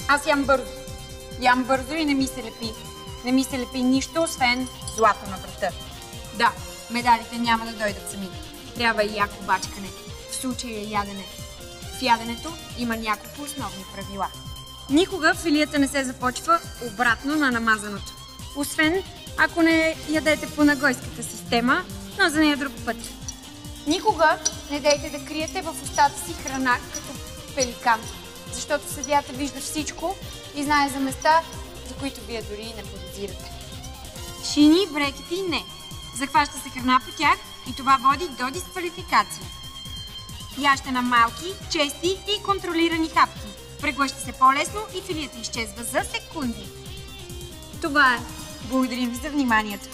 Аз ям бързо. Ям бързо и не ми се лепи. Не ми се лепи нищо, освен злато на врата. Да, медалите няма да дойдат сами. Трябва и яко бачкане. В случая ядене. В яденето има няколко основни правила. Никога филията не се започва обратно на намазаното. Освен ако не ядете по нагойската система, но за нея друг път. Никога не дейте да криете в устата си храна като пеликан, защото съдията вижда всичко и знае за места, за които вие дори не подозирате. Шини, брекети не. Захваща се храна по тях и това води до дисквалификация. Яще на малки, чести и контролирани хапки. Преглъща се по-лесно и филията изчезва за секунди. Това е. Благодарим ви за вниманието.